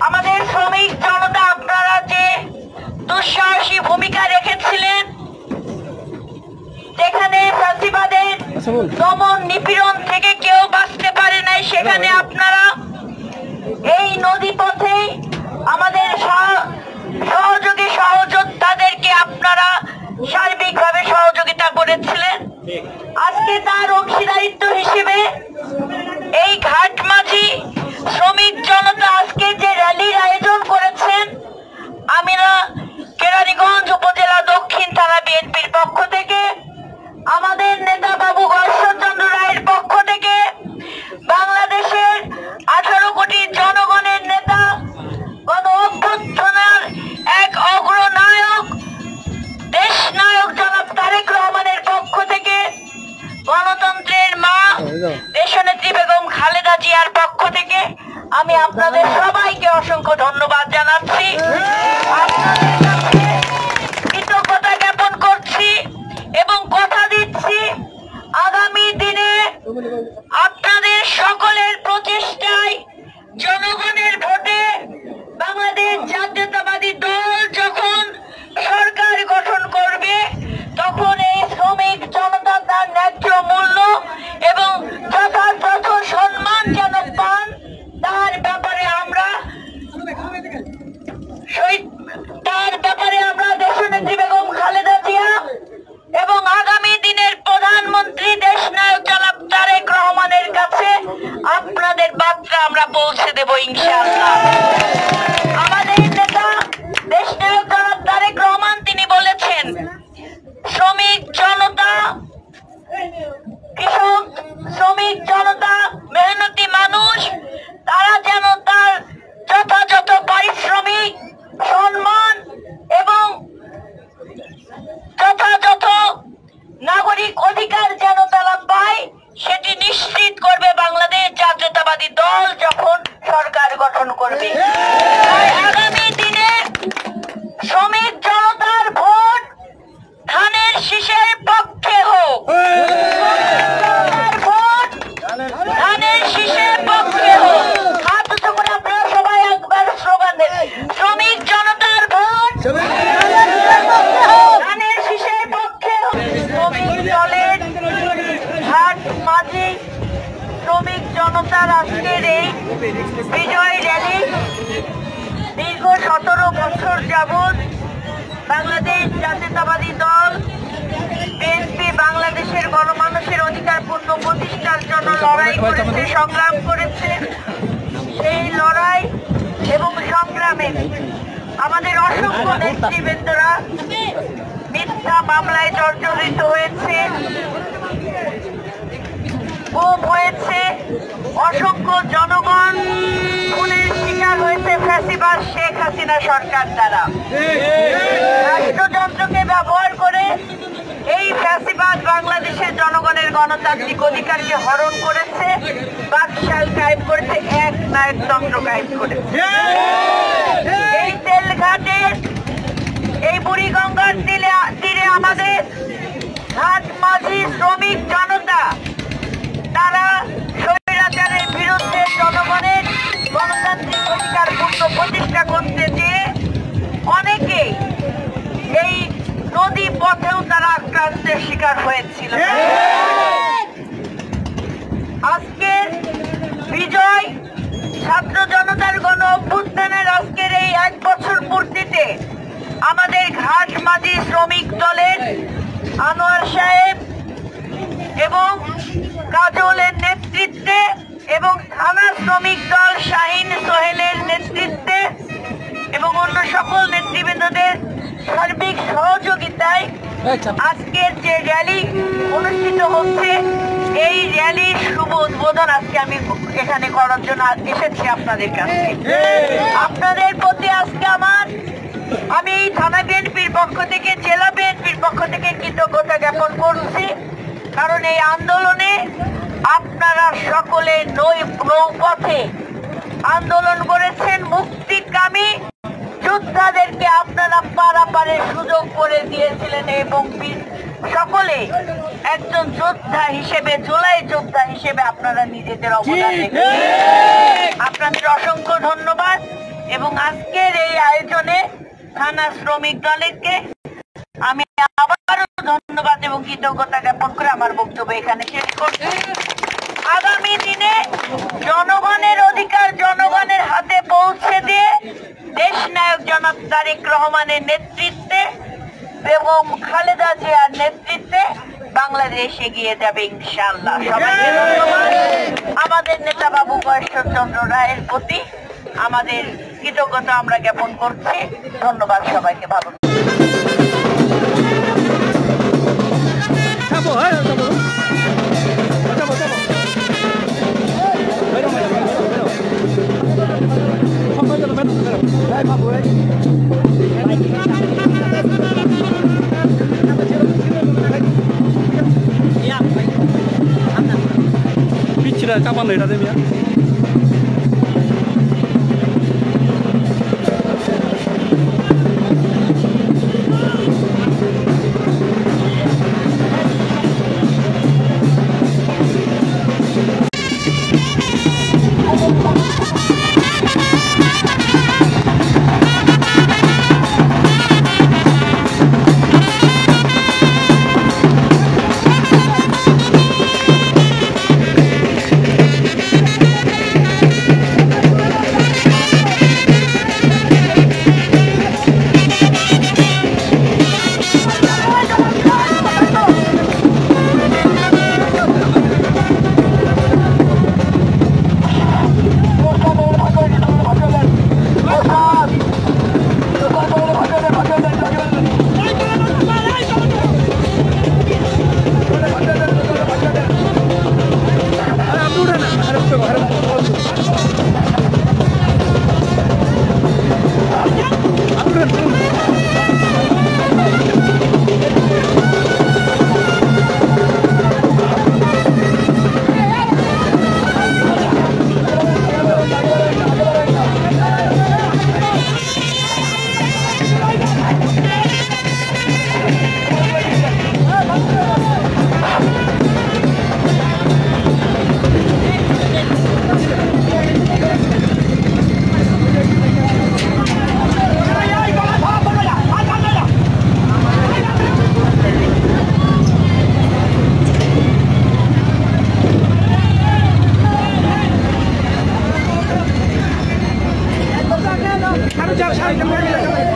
আমাদের শ্রমিক জনতা আপনারা যে দুঃসাহসী ভূমিকা রেখেছিলেন, যেখানে ফ্যাসিবাদের দমন নিপীড়ন থেকে কেউ বাঁচতে পারে নাই, সেখানে আপনারা এই নদী পথে আমাদের সহযোগী সহযোদ্ধাদেরকে আপনারা সার্বিকভাবে সহযোগিতা করেছিলেন। আজকে তার অংশীদারিত্ব হিসেবে এই ঘাটমাঝি শ্রমিক জনতা আজকে যে র্যালির আয়োজন করেছেন, আমরা কেরানীগঞ্জ উপজেলা দক্ষিণ থানা বিএনপির পক্ষ থেকে, আমাদের নেতা বাবু গর্ষচন্দ্র রায়ের পক্ষ থেকে, বাংলাদেশের 18 কোটি জনগণের নেতা, গণ অভ্যুত্থানের এক অগ্রনায়ক, দেশ নায়ক জনাব তারেক রহমানের পক্ষ থেকে, গণতন্ত্রের মা দেশনেত্রী বেগম খালেদা জিয়ার পক্ষ থেকে আমি আপনাদের সবাইকে অসংখ্য ধন্যবাদ জানাচ্ছি, আপনাদের কাছে কৃতজ্ঞতা জ্ঞাপন করছি এবং কথা দিচ্ছি আগামী দিনে আপনাদের সকলের প্রচেষ্টায়, জনগণের ভোটে বাংলাদেশ জাতীয়তাবাদী দল যখন সরকার গঠন করবে, তখন এই শ্রমিক জনতা তার ন্যায্য মূল্য এবং যথাযথ সম্মান যেন পান, তার ব্যাপারে আমরা দেশনেত্রী বেগম খালেদা জিয়া এবং আগামী দিনের প্রধানমন্ত্রী দেশ নায়ক জনাব তারেক রহমানের কাছে আপনাদের বার্তা আমরা পৌঁছে দেব ইনশাআল্লাহ। আমাদের নেতা দেশ নায়ক জনাব তারেক রহমান তিনি বলেছেন, শ্রমিক জনতা, কৃষক, শ্রমিক জনতা, মেহনতি মানুষ, তারা যেন তার যথাযথ পারিশ্রমিক, সম্মান এবং যথাযথ নাগরিক অধিকার যেন তারা পায়, সেটি নিশ্চিত করবে বাংলাদেশ জাতীয়তাবাদী দল যখন সরকার গঠন করবে। আগামী দিনে শ্রমিক জনতার ভোট ধানের শীষের পক্ষে হোক, ভোট ধানের শীষের পক্ষে হোক। হাত উঁচু করে আপনারা সবাই একবার স্লোগান দেন, শ্রমিক জনতার ভোট ধানের শীষের পক্ষে হোক। শ্রমিক দলের ঘাটমাঝি শ্রমিক জনতার আজকের এই বিজয় র্যালি দীর্ঘ 17 বছর যাবৎ বাংলাদেশ জাতীয়তাবাদী দল বিএনপি বাংলাদেশের গণমানুষের অধিকার পূর্ণ প্রতিষ্ঠার জন্য লড়াই করেছে, সংগ্রাম করেছে। সেই লড়াই এবং সংগ্রামে আমাদের অসংখ্য নেতৃবৃন্দরা মিথ্যা মামলায় জর্জরিত হয়েছে, গুম হয়েছে, অসংখ্য জনগণ খুনের শিকার হয়েছে ফ্যাসিবাদ শেখ হাসিনা সরকার দ্বারা। রাষ্ট্রযন্ত্রকে ব্যবহার করে এই ফ্যাসিবাদ বাংলাদেশের জনগণের গণতান্ত্রিক অধিকারকে হরণ করেছে, বাকশাল কায়েম করেছে, এক নায়কতন্ত্র কায়েম করেছে। এই তেলঘাটের, এই বুড়িগঙ্গার তীরে আমাদের ঘাটমাঝি শ্রমিক জনতা, তারা স্বৈরাচারের বিরুদ্ধে জনগণের গণতান্ত্রিক অধিকার পূর্ণ প্রতিষ্ঠা করতে যেয়ে অনেকে এই নদী পথেও তারা আক্রান্তের শিকার হয়েছিল। আজকের বিজয় ছাত্র জনতার গণ অভ্যুত্থানের আজকের এই 1 বছর পূর্তিতে আমাদের ঘাটমাঝি শ্রমিক দলের আনোয়ার সাহেব এবং কাজলের নেতৃত্বে এবং থানা শ্রমিক দল শাহিন সোহেলের নেতৃত্বে এবং অন্য সকল নেতৃবৃন্দদের সার্বিক সহযোগিতায় আজকের যে র্যালি অনুষ্ঠিত হচ্ছে, এই র্যালির শুভ উদ্বোধন আজকে আমি এখানে করার জন্য এসেছি আপনাদের কাছে। আপনাদের প্রতি আজকে আমি থানা বিএনপির পক্ষ থেকে, জেলা বিএনপির পক্ষ থেকে কৃতজ্ঞতা জ্ঞাপন করছি, কারণ এই আন্দোলনে আপনারা সকলে নৌপথে আন্দোলন করেছেন, মুক্তিকামী যোদ্ধাদেরকে আপনারা পারাপারের সুযোগ করে দিয়েছিলেন এবং সকলে একজন যোদ্ধা হিসেবে, জুলাই যোদ্ধা হিসেবে আপনারা নিজেদের অবদান রেখেছেন। আপনাদের অসংখ্য ধন্যবাদ। এবং আজকের এই আয়োজনে থানা শ্রমিক দলকে আমি আবারও ধন্যবাদ এবং কৃতজ্ঞতা জ্ঞাপন করে আমার বক্তব্য এখানে শেষ করছি। আগামী দিনে জনগণের অধিকার জনগণের হাতে পৌঁছে দিয়ে দেশ নায়ক জনাব তারেক রহমানের নেতৃত্বে এবং খালেদা জিয়ার নেতৃত্বে বাংলাদেশ এগিয়ে যাবে ইনশাআল্লাহ। সবাইকে ধন্যবাদ। আমাদের নেতা বাবু ঈশ্বরচন্দ্র রায়ের প্রতি আমাদের কৃতজ্ঞতা আমরা জ্ঞাপন করছি। ধন্যবাদ সবাইকে। ভালো পিছিয়ে চাপানো এটা দেবে Hadi canım,